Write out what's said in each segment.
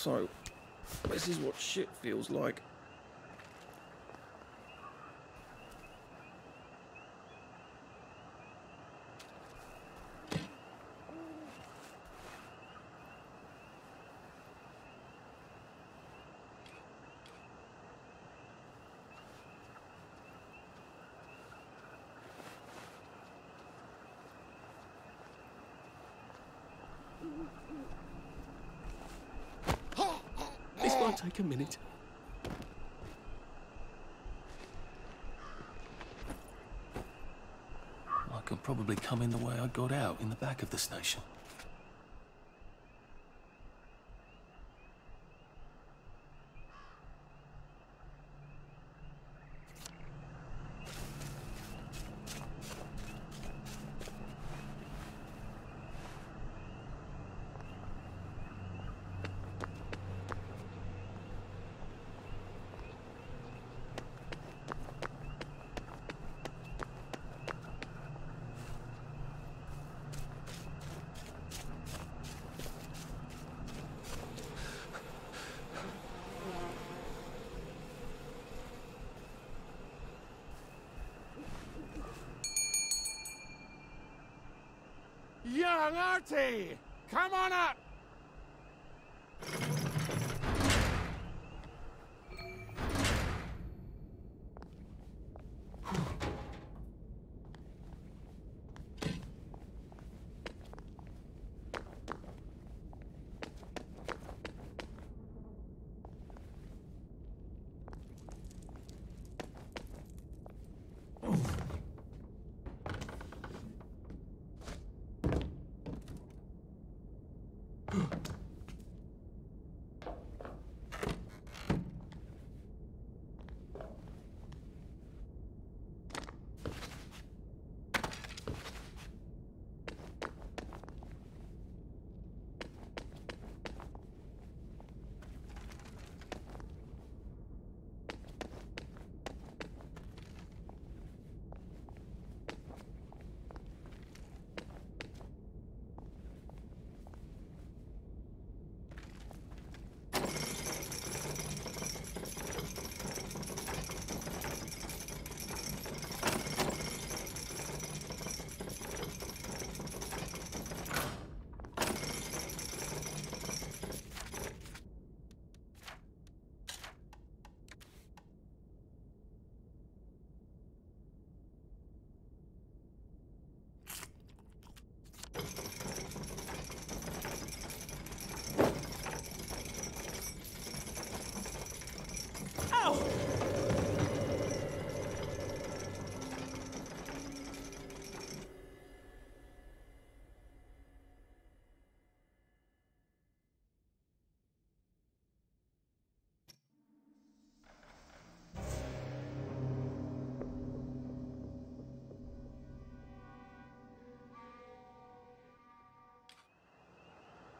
So, this is what shit feels like. This might take a minute. I can probably come in the way I got out, in the back of the station. Young R.A.T, come on up!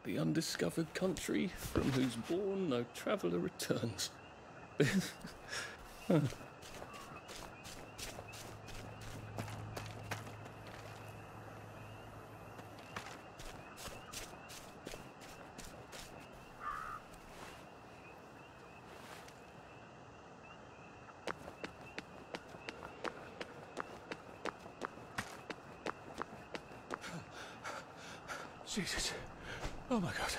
The undiscovered country from whose bourne no traveller returns. Jesus. Oh my God.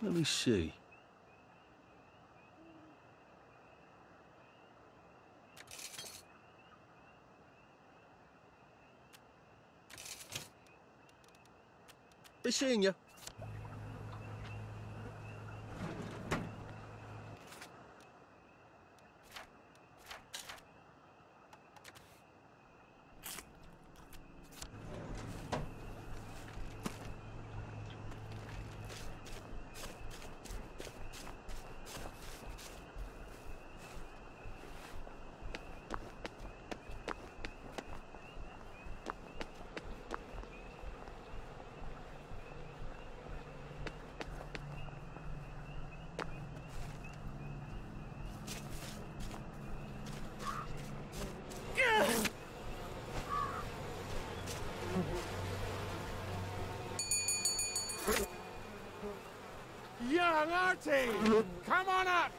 Let me see. Be seeing you. Young R.A.T, come on up!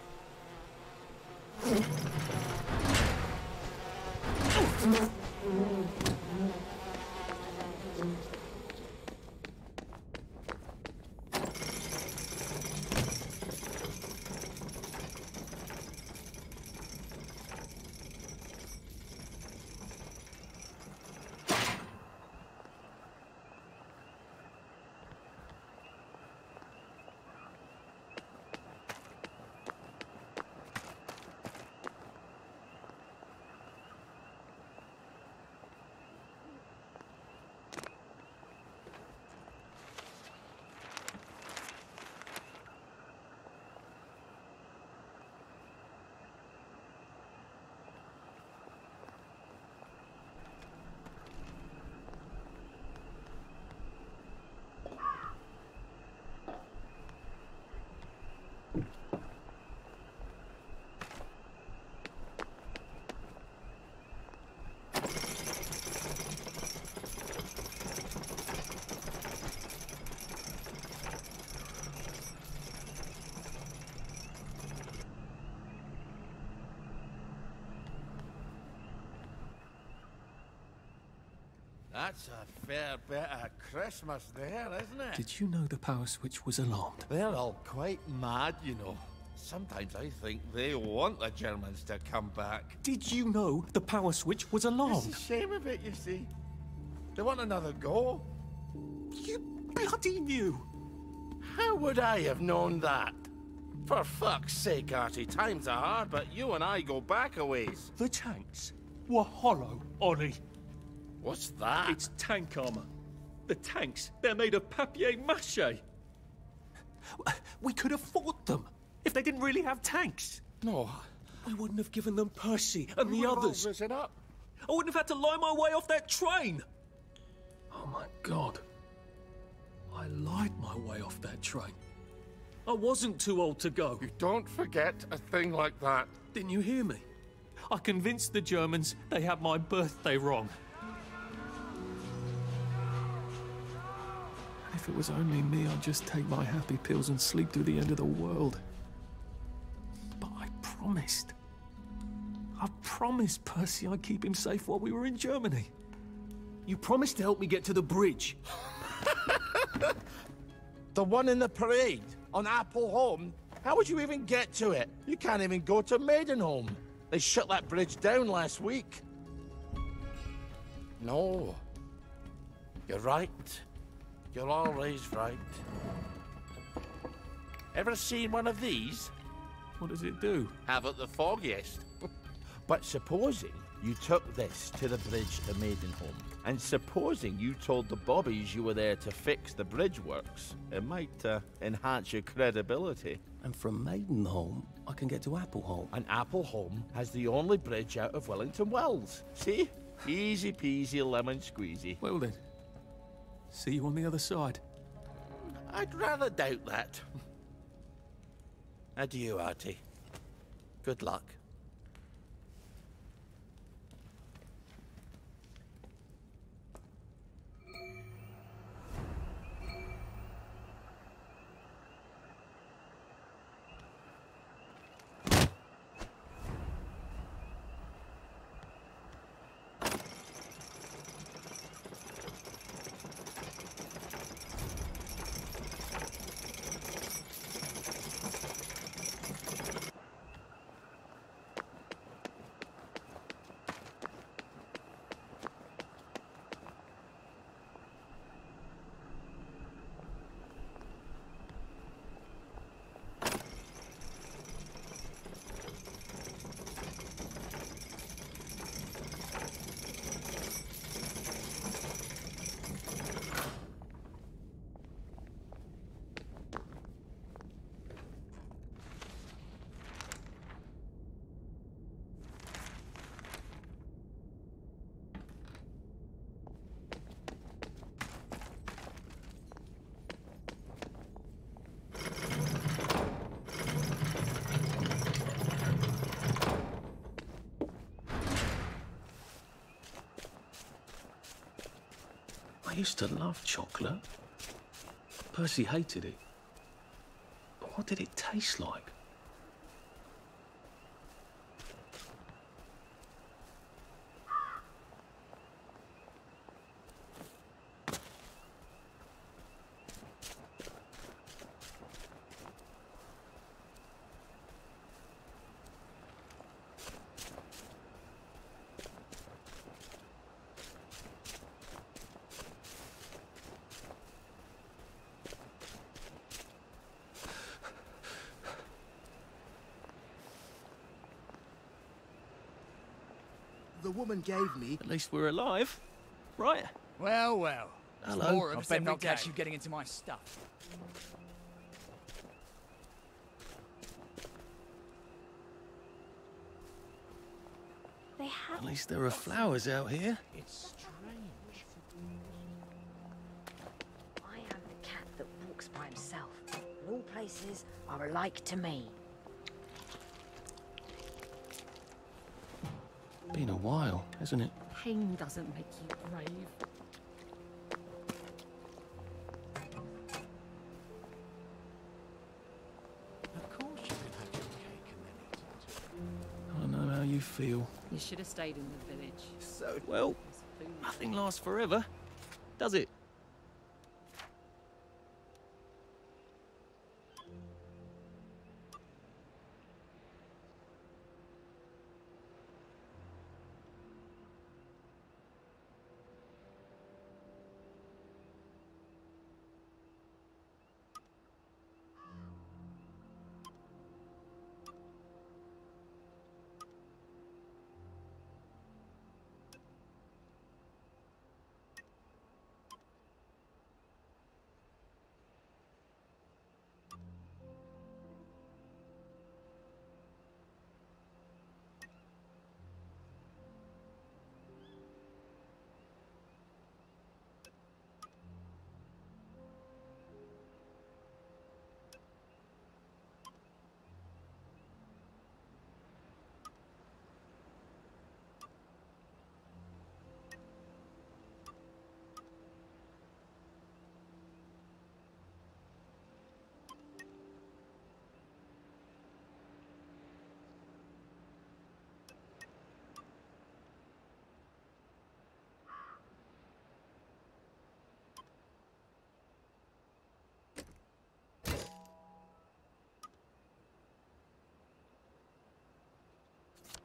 That's a fair bit of Christmas there, isn't it? Did you know the power switch was alarmed? They're all quite mad, you know. Sometimes I think they want the Germans to come back. Did you know the power switch was alarmed? It's a shame of it, you see. They want another go. You bloody knew! How would I have known that? For fuck's sake, Artie, times are hard, but you and I go back a ways. The tanks were hollow, Ollie. What's that? It's tank armor. The tanks, they're made of papier-mâché. We could have fought them if they didn't really have tanks. No. I wouldn't have given them Percy and the others. Risen up. I wouldn't have had to lie my way off that train. Oh my God. I lied my way off that train. I wasn't too old to go. You don't forget a thing like that. Didn't you hear me? I convinced the Germans they had my birthday wrong. If it was only me, I'd just take my happy pills and sleep through the end of the world. But I promised. I promised Percy I'd keep him safe while we were in Germany. You promised to help me get to the bridge. The one in the parade on Apple Home? How would you even get to it? You can't even go to Maidenholm. They shut that bridge down last week. No. You're right. You're always right. Ever seen one of these? What does it do? Haven't the foggiest. But supposing you took this to the bridge to Maidenholm, and supposing you told the bobbies you were there to fix the bridge works, it might enhance your credibility. And from Maidenholm, I can get to Appleholm. And Appleholm has the only bridge out of Wellington Wells. See? Easy peasy lemon squeezy. Well then, see you on the other side. I'd rather doubt that. Adieu, Artie. Good luck. I used to love chocolate. Percy hated it. What did it taste like? The woman gave me. At least we're alive, right? Well, well. Hello. More of I us bet every not day. catch you getting into my stuff. They have. At least there are flowers out here. It's strange. I am the cat that walks by himself. And all places are alike to me. Been a while, hasn't it? Pain doesn't make you brave. Of course you can have your cake and then eat it too. I know how you feel. You should have stayed in the village. So, well, nothing lasts forever, does it?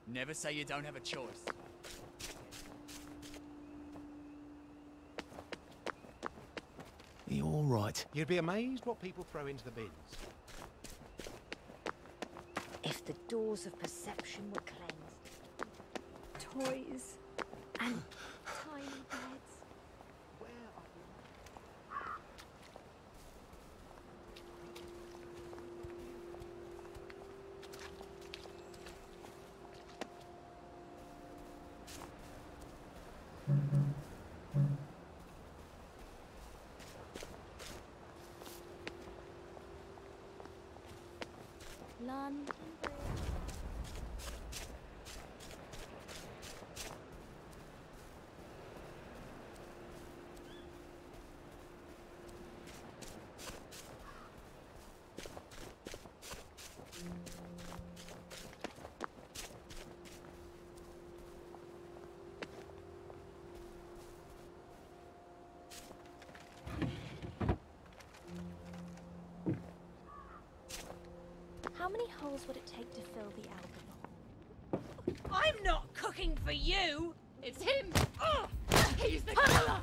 Never say you don't have a choice. Are you all right? You'd be amazed what people throw into the bins. If the doors of perception were cleansed. Toys and tiny beds. Where are you? London Bridge. How many holes would it take to fill the album? I'm not cooking for you! It's him! He's the killer!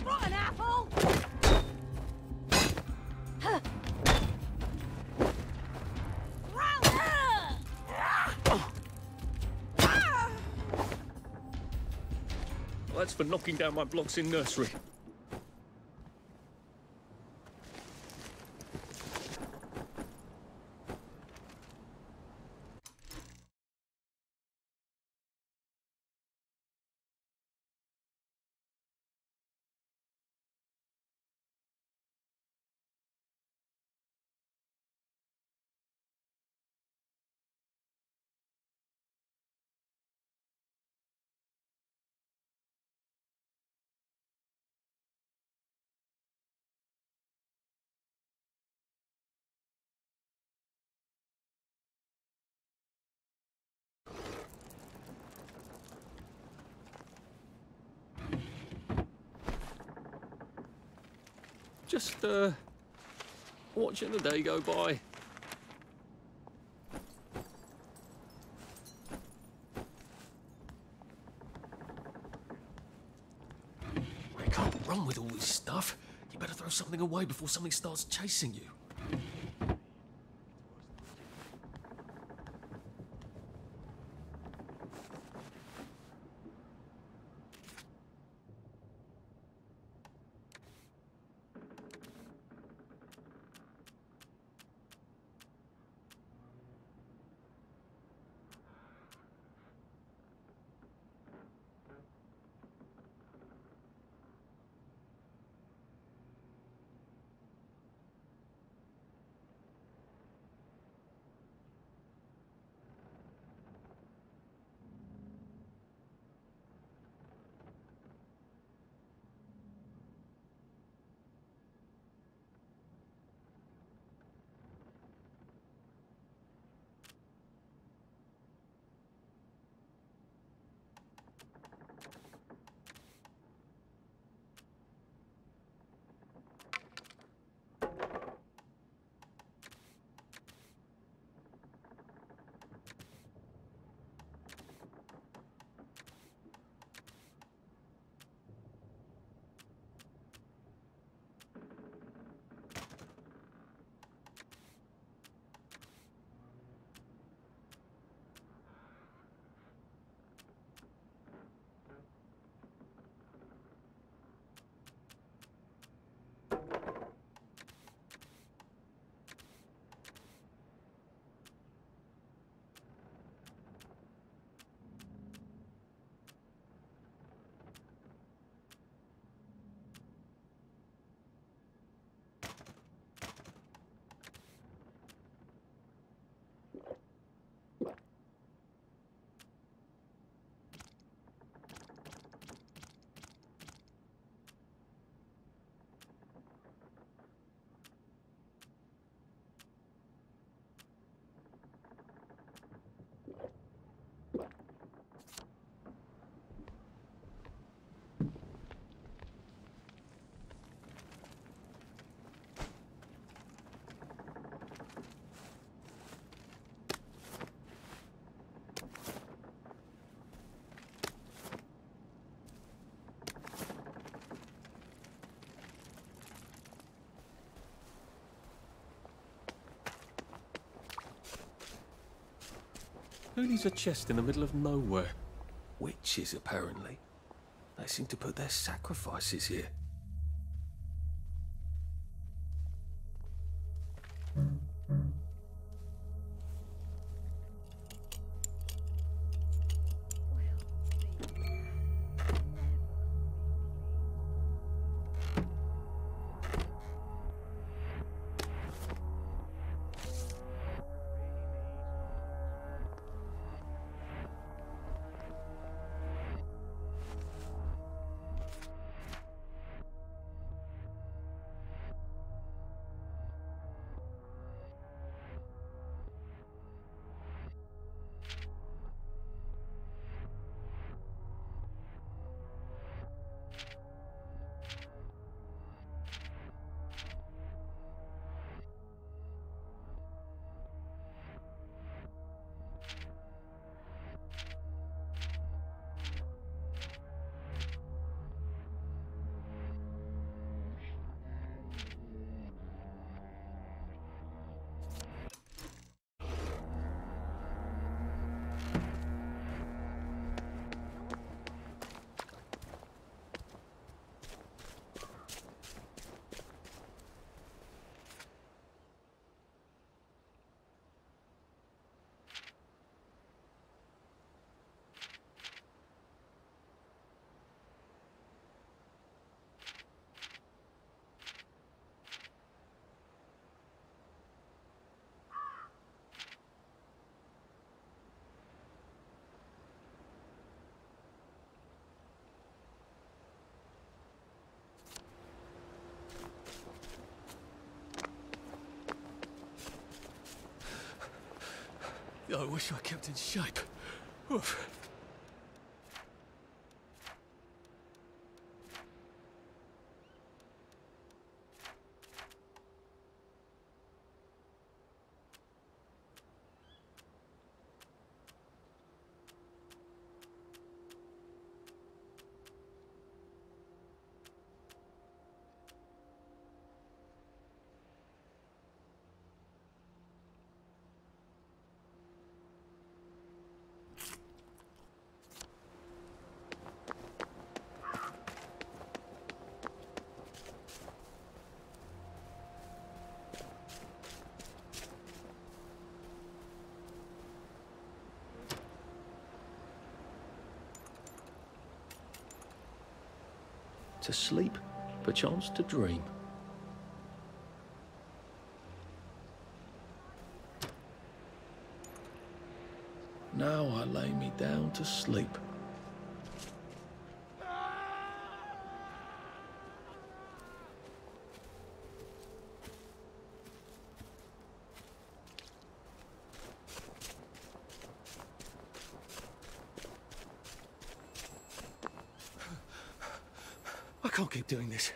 Rotten apple! Well, that's for knocking down my blocks in nursery. Just, watching the day go by. You can't run with all this stuff. You better throw something away before something starts chasing you. Who needs a chest in the middle of nowhere? Witches, apparently. They seem to put their sacrifices here. I wish I kept in shape. Oof. To sleep, perchance to dream. Now I lay me down to sleep. I can't keep doing this.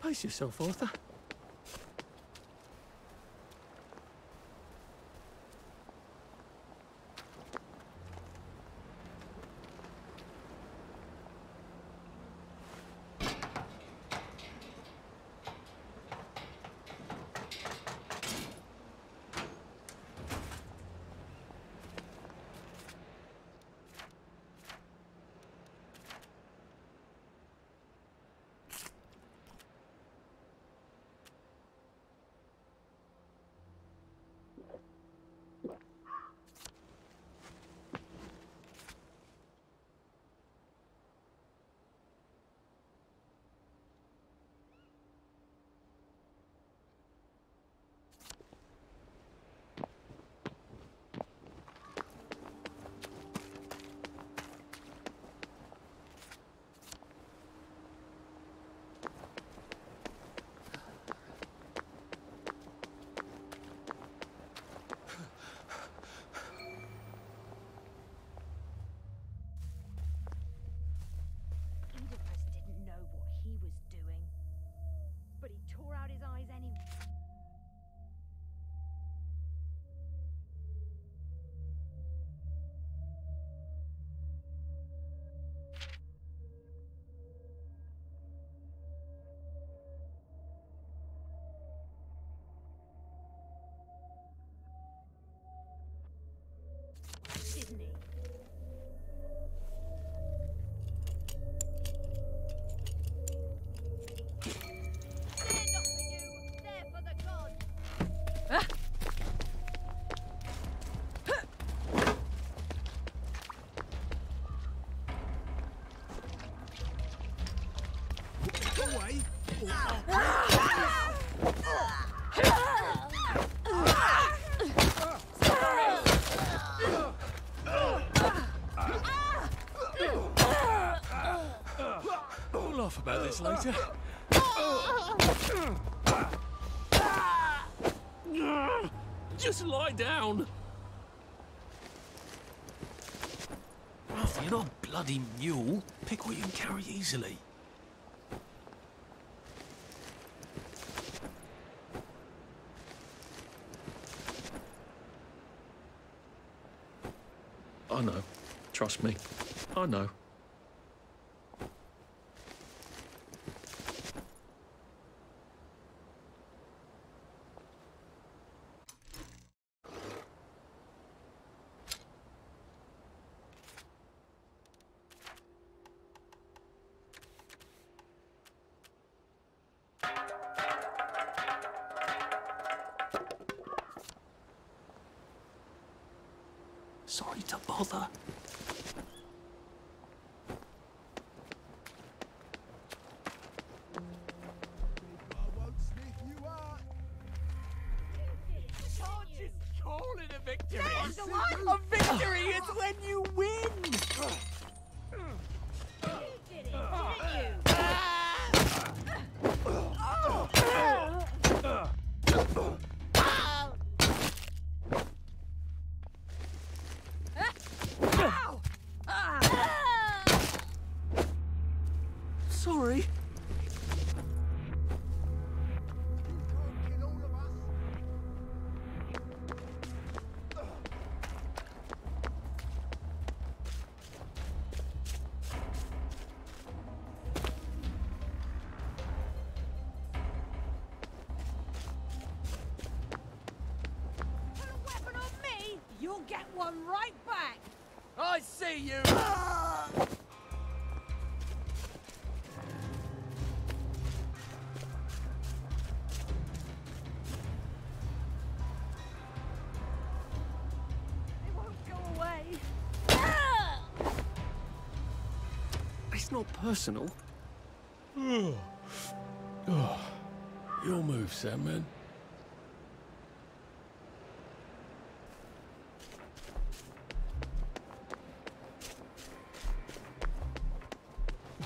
Pace yourself, Arthur. We'll laugh about this later. Just lie down. Arthur, you're not a bloody mule. Pick what you can carry easily. I know. Trust me. I know. Sorry to bother. A victory is when you win! Sorry. You'll get one right back! I see you! not personal. Your move, Sandman.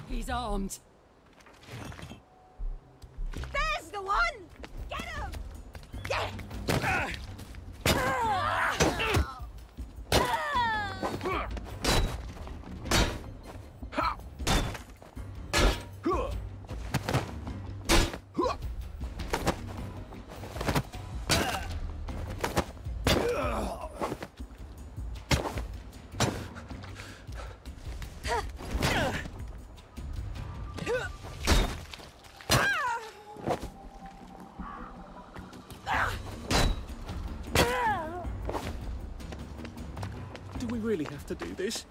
He's armed. There's the one! Get him! Get him! Do we really have to do this?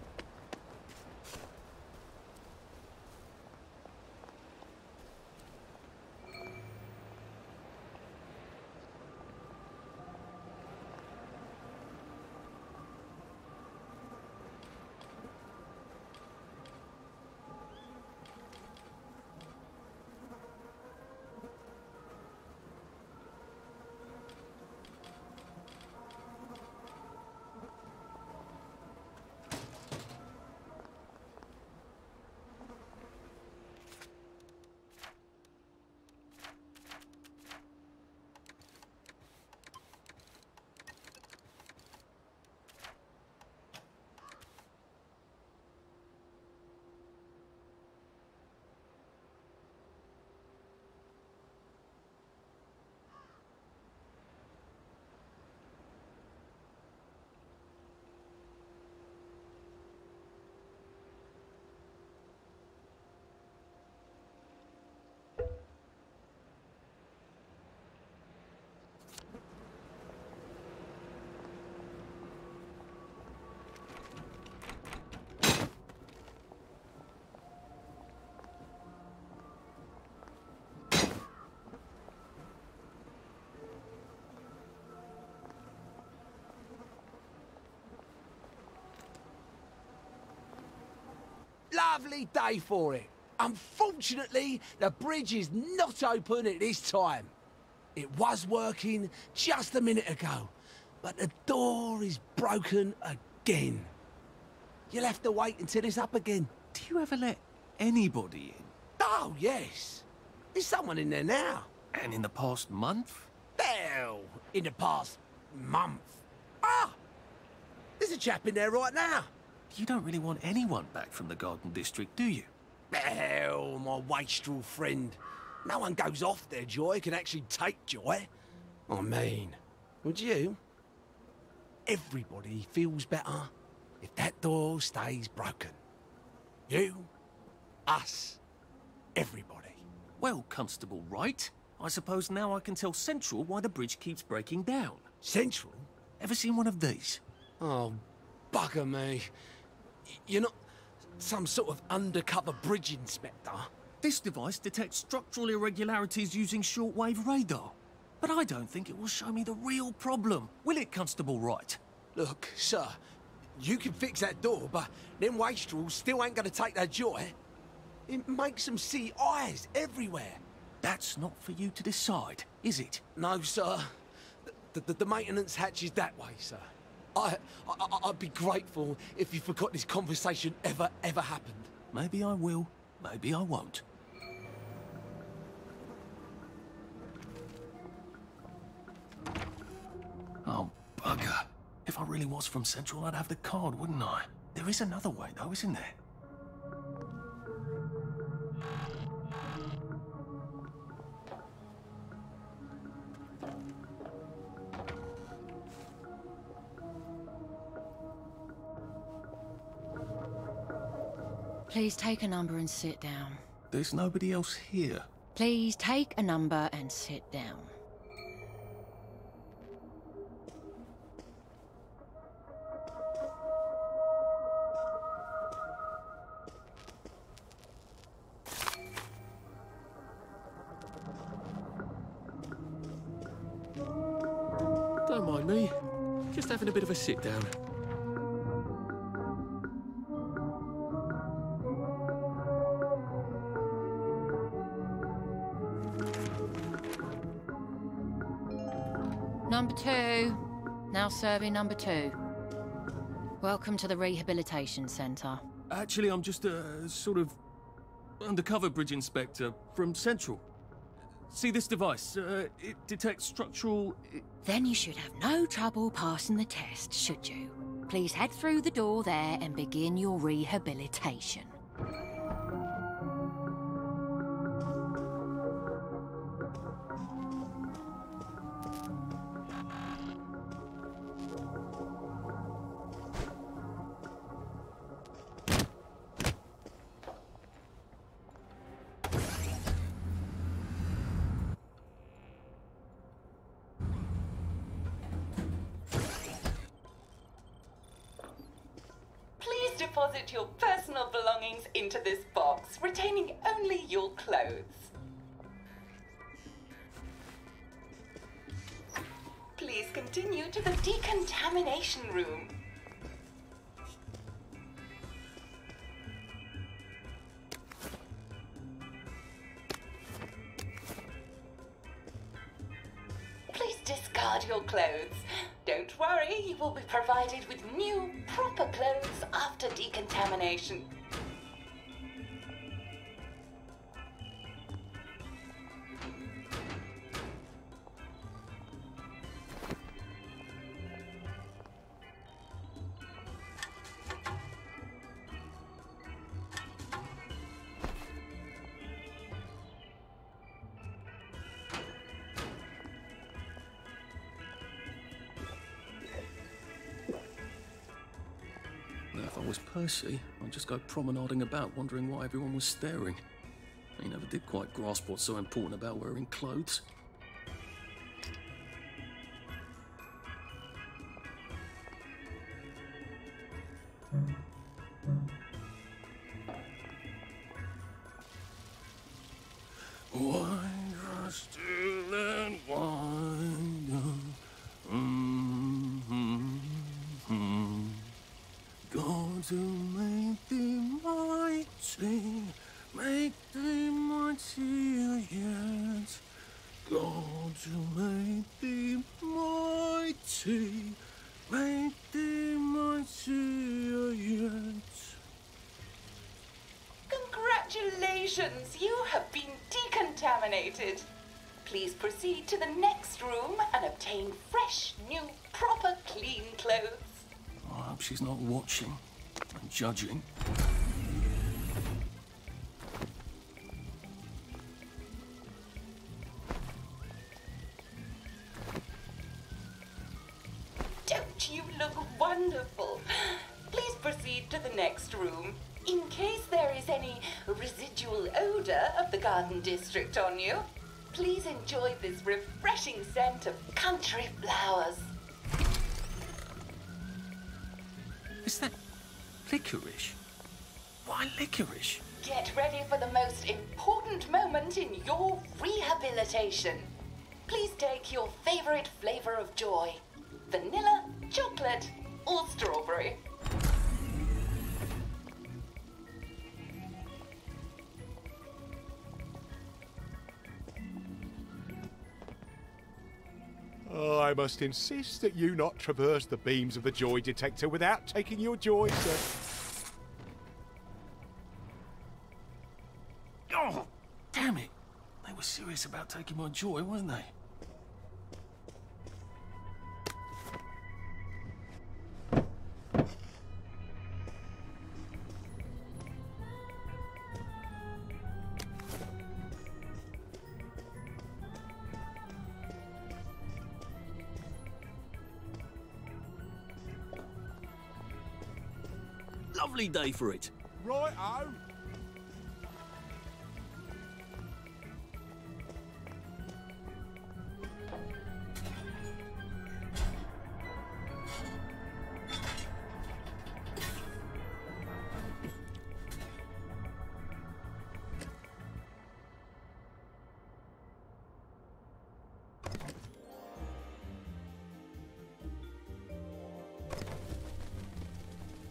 Lovely day for it. Unfortunately, the bridge is not open at this time. It was working just a minute ago, but the door is broken again. You'll have to wait until it's up again. Do you ever let anybody in? Oh, yes. There's someone in there now. And in the past month? Well, in the past month. Ah! There's a chap in there right now. You don't really want anyone back from the Garden District, do you? Well, my wastrel friend. No one goes off their joy, can actually take joy. I mean, would you? Everybody feels better if that door stays broken. You, us, everybody. Well, Constable Wright, I suppose now I can tell Central why the bridge keeps breaking down. Central? Ever seen one of these? Oh, bugger me. You're not some sort of undercover bridge inspector? This device detects structural irregularities using shortwave radar. But I don't think it will show me the real problem. Will it, Constable Wright? Look, sir, you can fix that door, but them wastrels still ain't gonna take their joy. It makes them see eyes everywhere. That's not for you to decide, is it? No, sir. The maintenance hatch is that way, sir. I'd be grateful if you forgot this conversation ever happened. Maybe I will, maybe I won't. Oh, bugger. If I really was from Central, I'd have the card, wouldn't I? There is another way, though, isn't there? Please take a number and sit down. There's nobody else here. Please take a number and sit down. Don't mind me. Just having a bit of a sit down. Now serving number 2. Welcome to the Rehabilitation Centre. Actually, I'm just a sort of undercover bridge inspector from Central. See this device? It detects structural... Then you should have no trouble passing the test, should you? Please head through the door there and begin your rehabilitation. Deposit your personal belongings into this box, retaining only your clothes. Please continue to the decontamination room. Please discard your clothes. Don't worry, you will be provided with new, proper clothes after decontamination. If I was Percy, I'd just go promenading about, wondering why everyone was staring. He never did quite grasp what's so important about wearing clothes. Wine still and wine. God to make thee mighty, make thee mightier yet. God to make thee mighty, make thee mightier yet. Congratulations, you have been decontaminated. Please proceed to the next room and obtain fresh, new, proper, clean clothes. I hope she's not watching and judging. Don't you look wonderful? Please proceed to the next room. In case there is any residual odor of the Garden District on you, please enjoy this refreshing scent of country flowers. Is that licorice? Why licorice? Get ready for the most important moment in your rehabilitation. Please take your favorite flavor of joy. Vanilla, chocolate, or strawberry. I must insist that you not traverse the beams of the joy detector without taking your joy, sir. Oh, damn it. They were serious about taking my joy, weren't they? Lovely day for it. Right-o.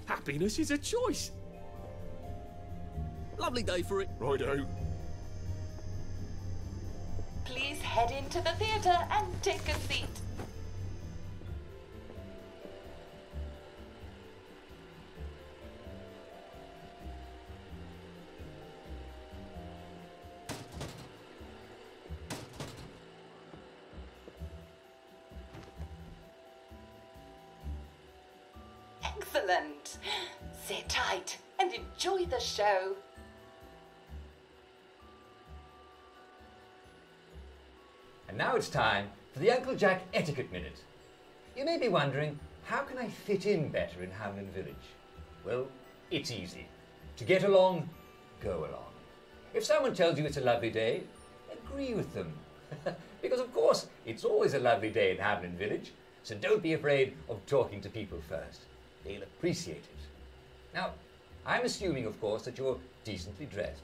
Happiness is a choice. Lovely day for it. Righto. Please head into the theater and take a seat. Excellent. Sit tight and enjoy the show. And now it's time for the Uncle Jack Etiquette Minute. You may be wondering, how can I fit in better in Hamlin Village? Well, it's easy. To get along, go along. If someone tells you it's a lovely day, agree with them. Because of course, it's always a lovely day in Hamlin Village, so don't be afraid of talking to people first. They'll appreciate it. Now, I'm assuming, of course, that you're decently dressed.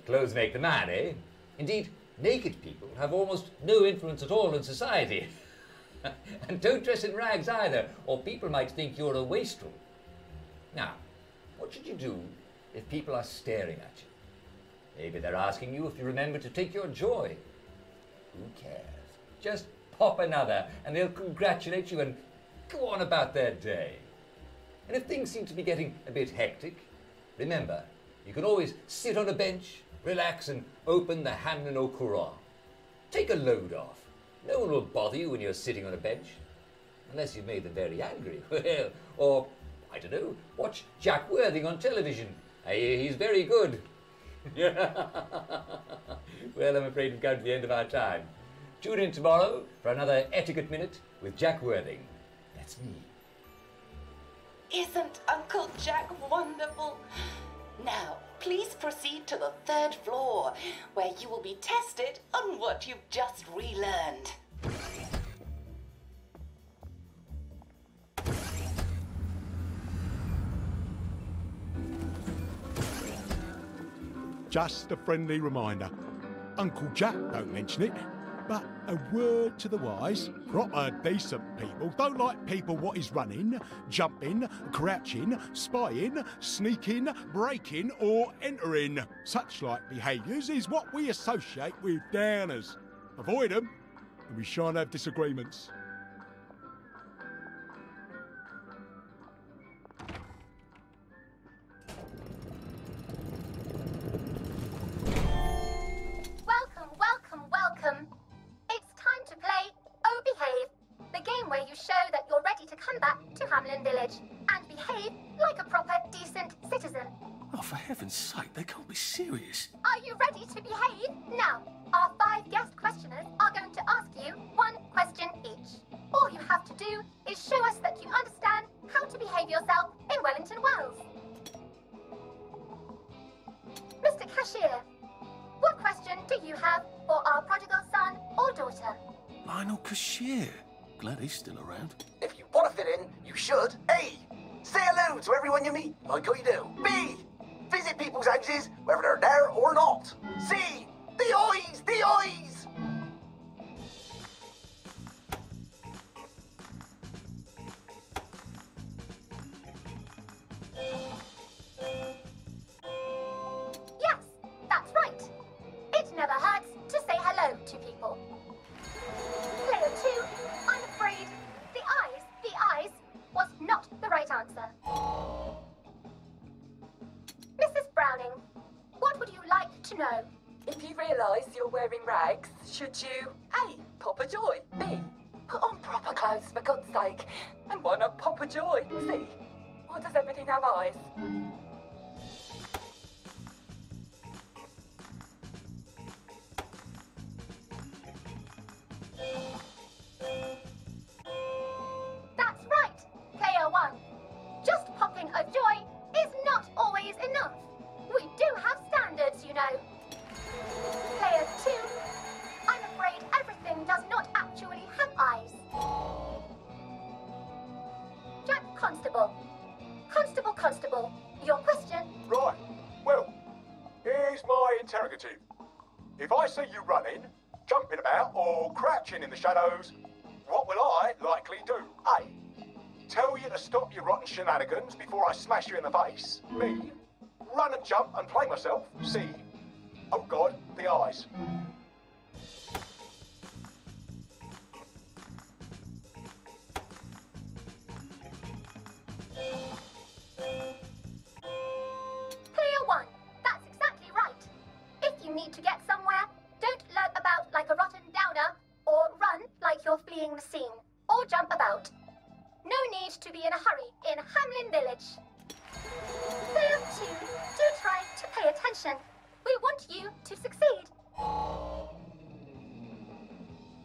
Clothes make the man, eh? Indeed, naked people have almost no influence at all in society. And don't dress in rags either, or people might think you're a wastrel. Now, what should you do if people are staring at you? Maybe they're asking you if you remember to take your joy. Who cares? Just pop another, and they'll congratulate you and go on about their day. And if things seem to be getting a bit hectic, remember, you can always sit on a bench, relax, and open the Hamlin au Courant. Take a load off. No one will bother you when you're sitting on a bench. Unless you've made them very angry. Well, or, I don't know, watch Jack Worthing on television. I hear he's very good. Well, I'm afraid we've come to the end of our time. Tune in tomorrow for another Etiquette Minute with Jack Worthing. That's me. Isn't Uncle Jack wonderful? Now, please proceed to the 3rd floor, where you will be tested on what you've just relearned. Just a friendly reminder. Uncle Jack don't mention it, but a word to the wise. Proper decent people don't like people what is running, jumping, crouching, spying, sneaking, breaking or entering. Such like behaviours is what we associate with downers. Avoid them and we shan't have disagreements. Welcome. It's time to play Oh Behave, the game where you show that you're ready to come back to Hamlin Village and behave like a proper, decent citizen. Oh, for heaven's sake, they can't be serious. Are you ready to behave? Now, our 5 guest questioners are going to ask you 1 question each. All you have to do is show us that you understand how to behave yourself in Wellington, Wales. Mr. Cashier, what question do you have for our prodigal son or daughter? Lionel Cashier. Glad he's still around. If you want to fit in, you should. A. Say hello to everyone you meet, like how you do. B. Visit people's houses, whether they're there or not. C. The eyes! The eyes! Yes, that's right. It never hurts to say hello to people. Player 2, I'm afraid the eyes was not the right answer. Mrs. Browning, what would you like to know? If you realise you're wearing rags, should you A. Pop a joy, B. Put on proper clothes for God's sake, and why not pop a joy, C. Why does everything have eyes? That's right, Player 1. Just popping a joy is not always enough. We do have standards, you know. Player 2, I'm afraid everything does not actually have eyes. Jack Constable. Constable, your question? Right. Well, here's my interrogative. If I see you running, jumping about, or crouching in the shadows, what will I likely do? A. Tell you to stop your rotten shenanigans before I smash you in the face. B. Run and jump and play myself. C. Oh God, the eyes. Player 1, that's exactly right. If you need to get somewhere, don't lurk about like a rotten downer, or run like you're fleeing the scene, or jump about. No need wish to be in a hurry in Hamlin Village. Player 2, do try to pay attention. We want you to succeed.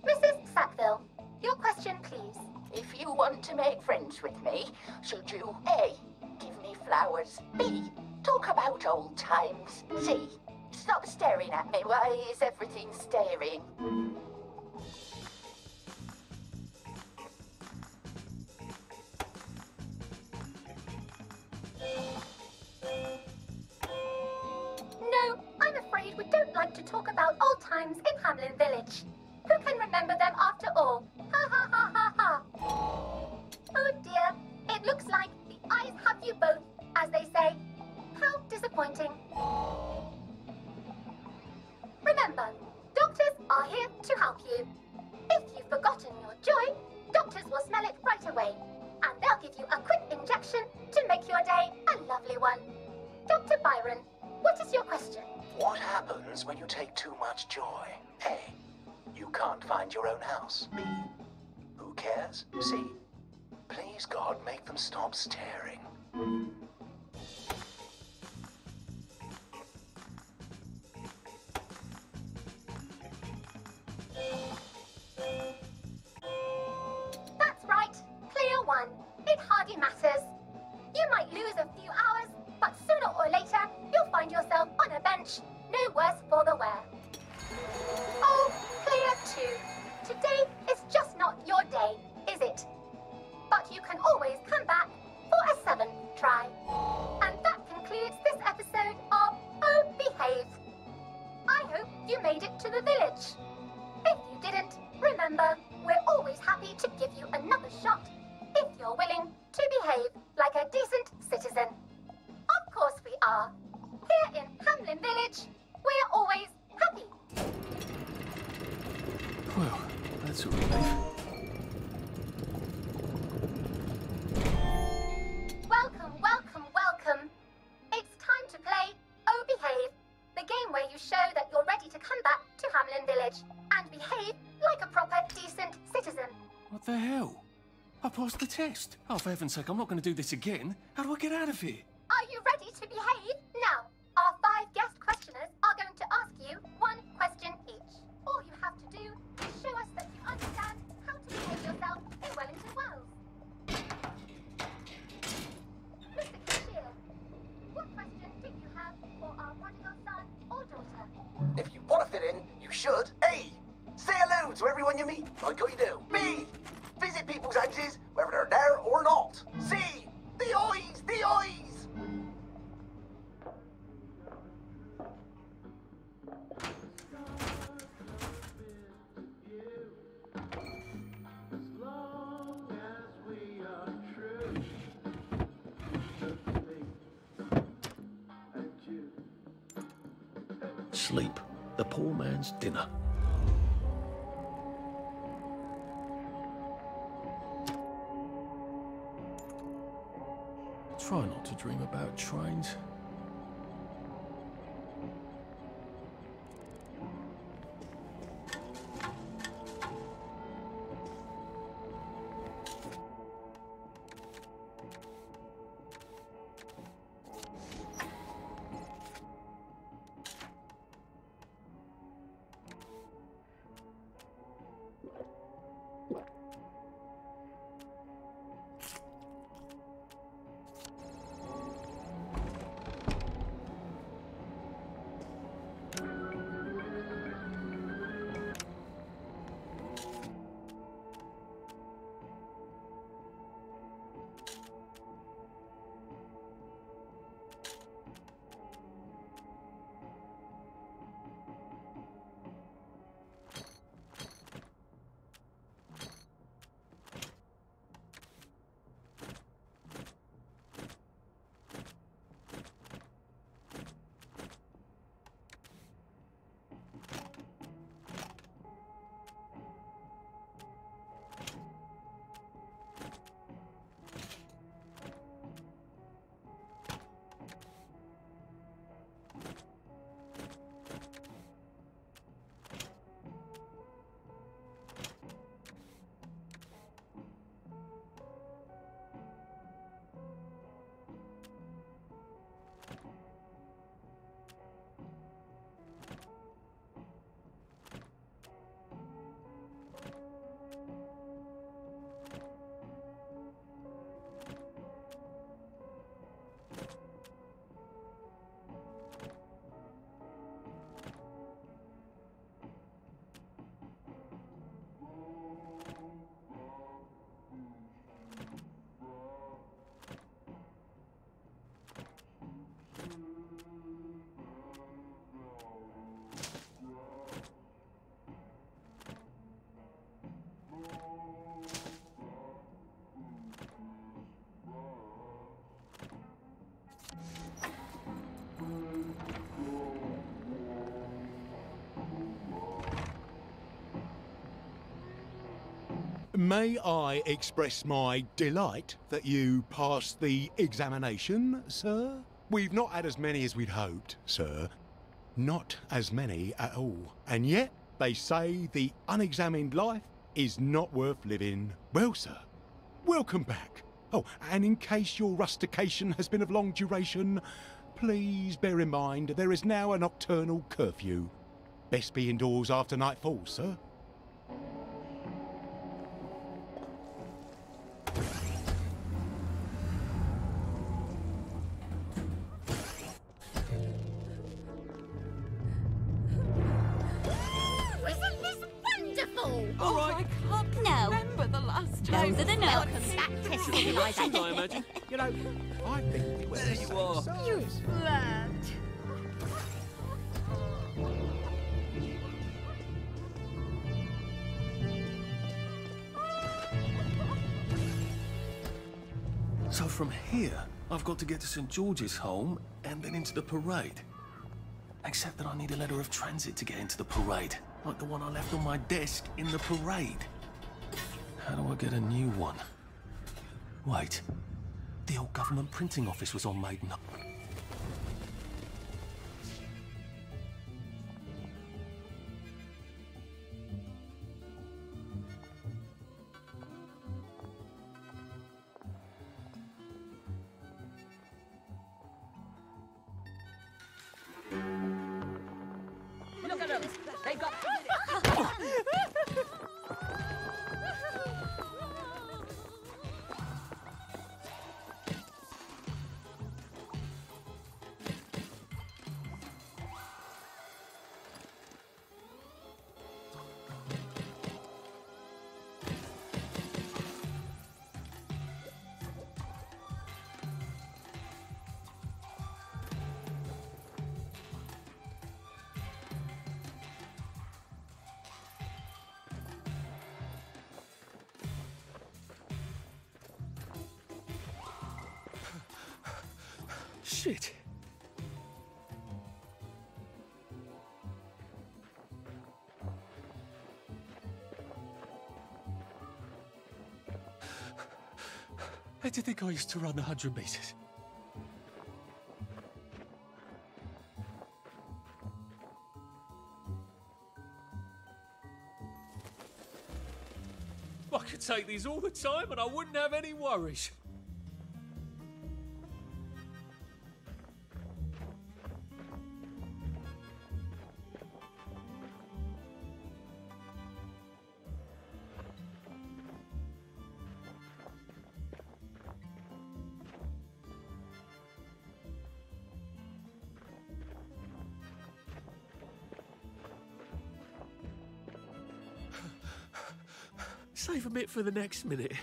Mrs. Sackville, your question, please. If you want to make friends with me, should you A, give me flowers, B, talk about old times, C, stop staring at me, why is everything staring? No, I'm afraid we don't like to talk about old times in Hamlin Village. Who can remember them after all? Ha ha ha ha ha. Oh dear, it looks like the eyes have you both, as they say. How disappointing. Remember, doctors are here to help you. If you've forgotten your joy, doctors will smell it right away, and they'll give you a quick injection to make your day a lovely one. Dr. Byron, what is your question? What happens when you take too much joy? A, you can't find your own house. B, who cares? C, please God, make them stop staring. That's right, player 1. It hardly matters. You might lose a few hours, but sooner or later, you'll find yourself on a bench, no worse for the wear. Oh, player 2, today is just not your day, is it? But you can always come back for a 7th try. And that concludes this episode of Oh Behave. I hope you made it to the village. If you didn't, remember, we're always happy to give you another shot if you're willing to behave like a decent citizen. Of course we are. Here in Hamlin Village, we're always happy. Well, that's a relief. Welcome, welcome, welcome. It's time to play Oh Behave, the game where you show that you're ready to come back to Hamlin Village and behave like a proper, decent citizen. What the hell? I passed the test. Oh, for heaven's sake, I'm not going to do this again. How do I get out of here? Are you ready to behave? Now, our 5 guest questioners are going to ask you 1 question each. All you have to do is show us that you understand how to behave yourself in Wellington Wells. Mr. Cashier, what question do you have for our prodigal son or daughter? If you want to fit in, you should. A, say hello to everyone you meet, like you do. B, visit people's houses, whether they're there or not. C, the eyes, the eyes. Sleep, the poor man's dinner. Try not to dream about trains. May I express my delight that you passed the examination, sir? We've not had as many as we'd hoped, sir. Not as many at all. And yet, they say the unexamined life is not worth living. Well, sir, welcome back. Oh, and in case your rustication has been of long duration, please bear in mind there is now a nocturnal curfew. Best be indoors after nightfall, sir. Isn't this wonderful? Oh, I can't remember the last time. Those are the notes. I imagine. You know, I think we were There you are. You flirt. So from here, I've got to get to St. George's home and then into the parade. Except that I need a letter of transit to get into the parade, like the one I left on my desk in the parade. How do I get a new one? Wait, the old government printing office was on Maiden. Look at them. They got. Shit. How do you think I used to run 100 meters? I could take these all the time and I wouldn't have any worries. Save a bit for the next minute.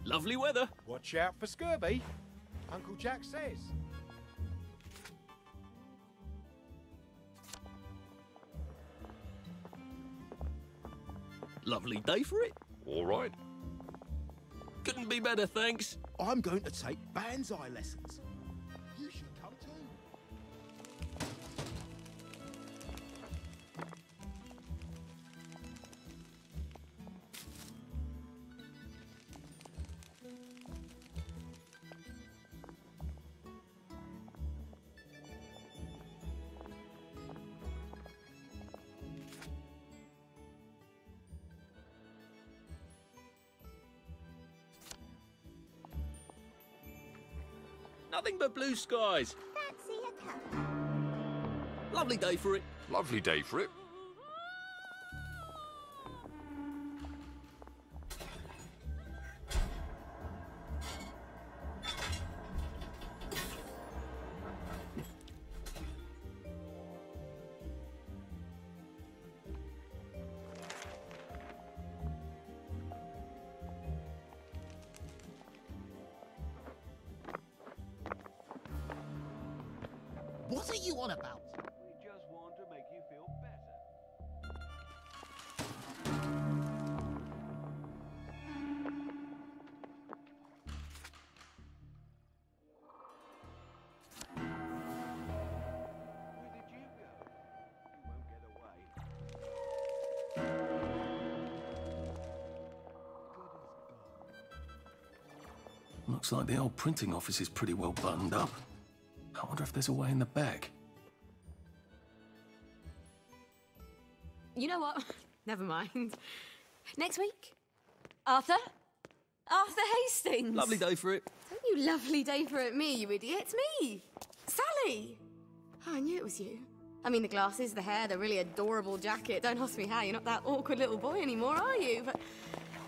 Lovely weather. Watch out for scurvy, Uncle Jack says. Lovely day for it. All right. Couldn't be better, thanks. I'm going to take banzai lessons. You should come too. Nothing but blue skies. Fancy a cup? Lovely day for it. Lovely day for it. What are you on about? We just want to make you feel better. Where did you go? You won't get away. Looks like the old printing office is pretty well buttoned up. I wonder if there's a way in the back. You know what? Never mind. Next week? Arthur? Arthur Hastings! Lovely day for it. Don't you lovely day for it me, you idiot. It's me! Sally! Oh, I knew it was you. I mean, the glasses, the hair, the really adorable jacket. Don't ask me how. You're not that awkward little boy anymore, are you? But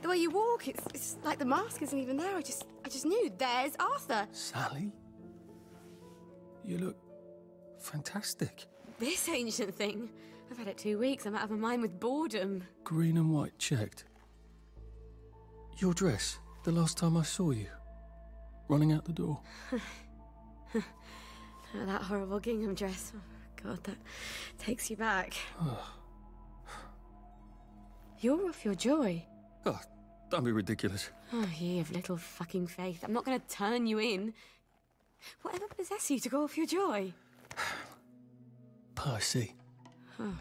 the way you walk, it's like the mask isn't even there. I just knew. There's Arthur. Sally? You look fantastic. This ancient thing. I've had it 2 weeks. I'm out of my mind with boredom. Green and white checked. Your dress, the last time I saw you. Running out the door. Oh, that horrible gingham dress. Oh, God, that takes you back. You're off your joy. Oh, don't be ridiculous. Oh, ye of little fucking faith. I'm not going to turn you in. Whatever possesses you to go off your joy? Percy. Oh,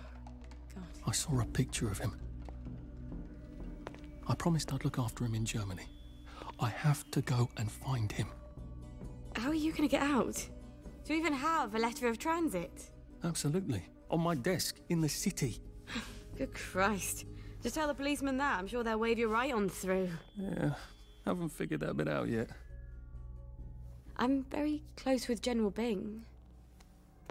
God. I saw a picture of him. I promised I'd look after him in Germany. I have to go and find him. How are you going to get out? Do you even have a letter of transit? Absolutely. On my desk, in the city. Good Christ. Just tell the policeman that. I'm sure they'll wave you right on through. Yeah, haven't figured that bit out yet. I'm very close with General Bing.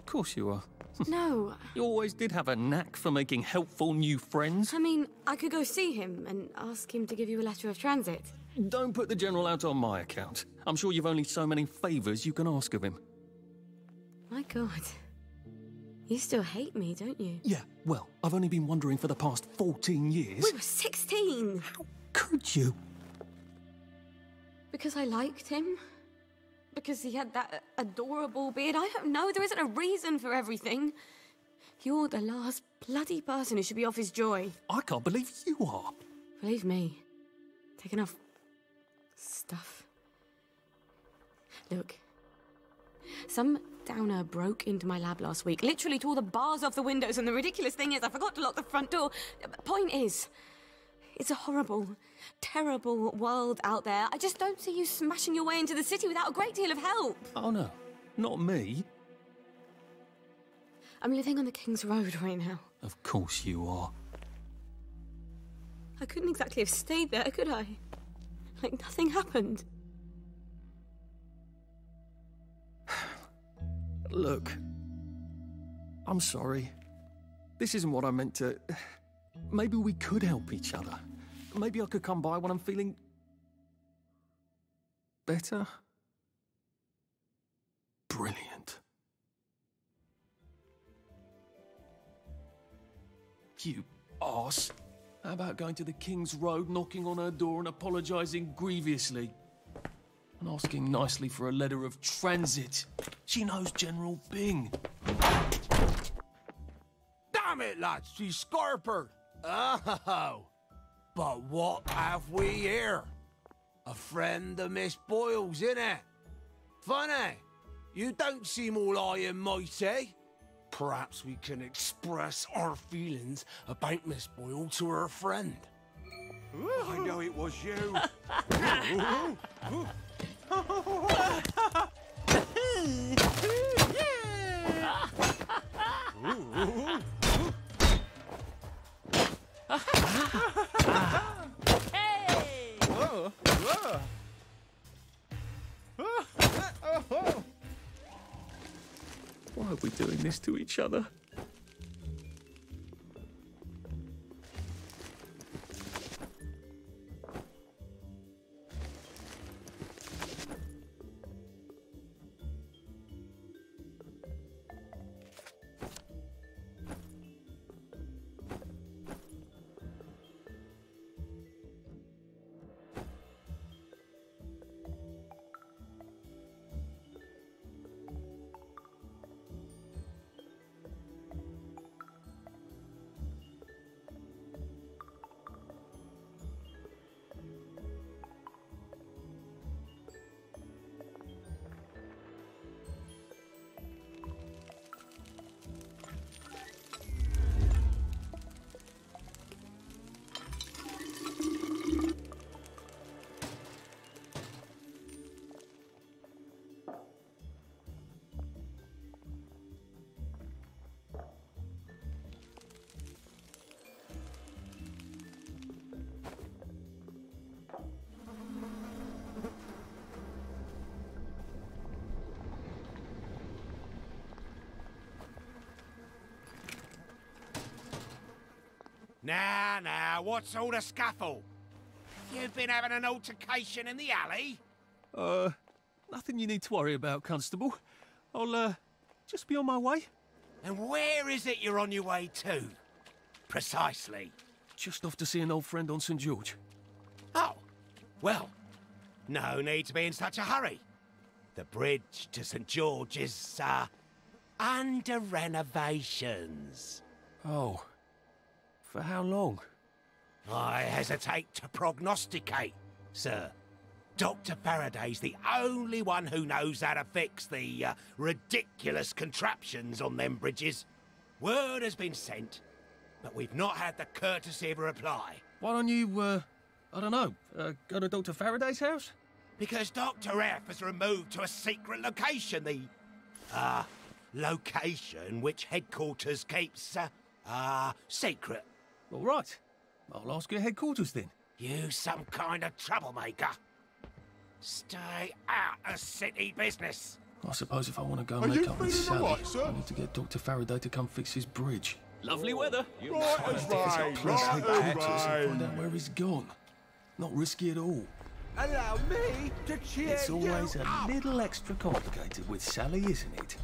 Of course you are. No. You always did have a knack for making helpful new friends. I mean, I could go see him and ask him to give you a letter of transit. Don't put the General out on my account. I'm sure you've only so many favours you can ask of him. My God. You still hate me, don't you? Yeah, well, I've only been wondering for the past 14 years. We were 16! How could you? Because I liked him? Because he had that adorable beard? I don't know. There isn't a reason for everything. You're the last bloody person who should be off his joy. I can't believe you are. Believe me. Take enough stuff. Look. Some downer broke into my lab last week, literally tore the bars off the windows, and the ridiculous thing is I forgot to lock the front door. Point is, it's a horrible, terrible world out there. I just don't see you smashing your way into the city without a great deal of help. Oh no, not me. I'm living on the King's Road right now. Of course you are. I couldn't exactly have stayed there, could I? Like nothing happened. Look, I'm sorry. This isn't what I meant to... Maybe we could help each other. Maybe I could come by when I'm feeling... better? Brilliant. You arse. How about going to the King's Road, knocking on her door and apologising grievously? And asking nicely for a letter of transit. She knows General Bing. Damn it, lads, she's scarpered. Oh, but what have we here? A friend of Miss Boyle's, innit? Funny, you don't seem all high and mighty. Perhaps we can express our feelings about Miss Boyle to her friend. I know it was you. Hey! Whoa. Why are we doing this to each other? Now, what's all the scuffle? You've been having an altercation in the alley? Nothing you need to worry about, Constable. I'll, just be on my way. And where is it you're on your way to? Precisely. Just off to see an old friend on St. George. Oh, well, no need to be in such a hurry. The bridge to St. George is, under renovations. Oh. For how long? I hesitate to prognosticate, sir. Dr. Faraday's the only one who knows how to fix the ridiculous contraptions on them bridges. Word has been sent, but we've not had the courtesy of a reply. Why don't you, I don't know, go to Dr. Faraday's house? Because Dr. F has removed to a secret location, the, location which headquarters keeps, secret. All right. I'll ask your headquarters then. You some kind of troublemaker. Stay out of city business. I suppose if I want to go and make up with Sally, I need to get Dr. Faraday to come fix his bridge. Lovely weather. Right. Find out where he's gone. Not risky at all. Allow me to cheer It's always you a up. little extra complicated with Sally, isn't it?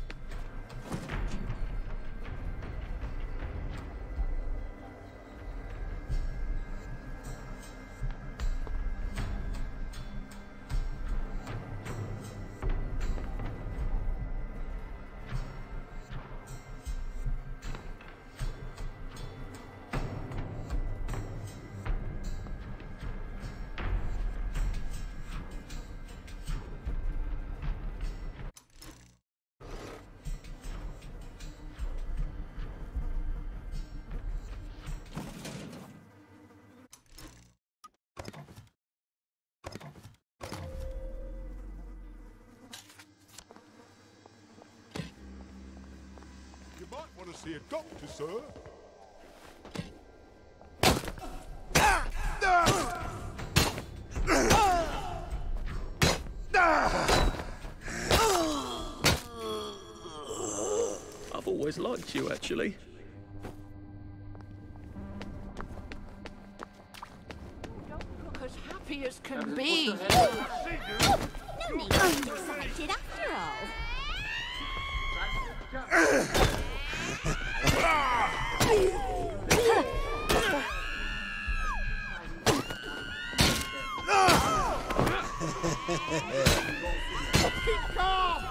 You might want to see a doctor, sir. I've always liked you, actually. Look as happy as can be. No need to get excited after all. Keep calm!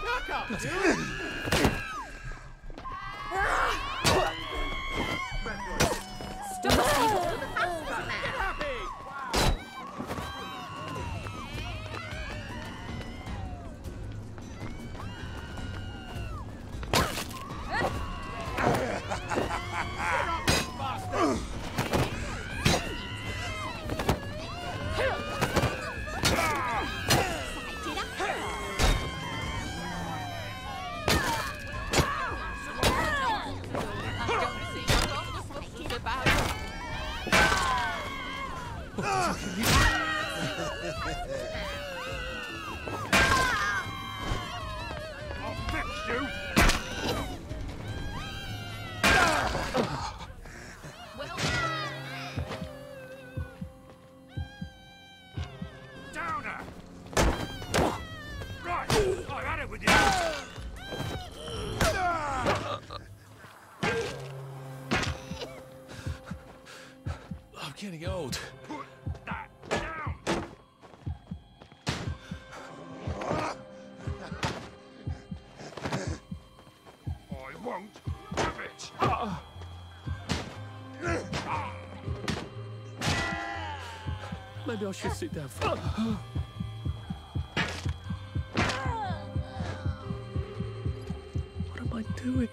Back up, dude! Stop it! Get happy! I'll fix you. Downer. Right, I had it with you. I'm getting old. Put that down. I won't have it. Maybe I should sit down. What am I doing?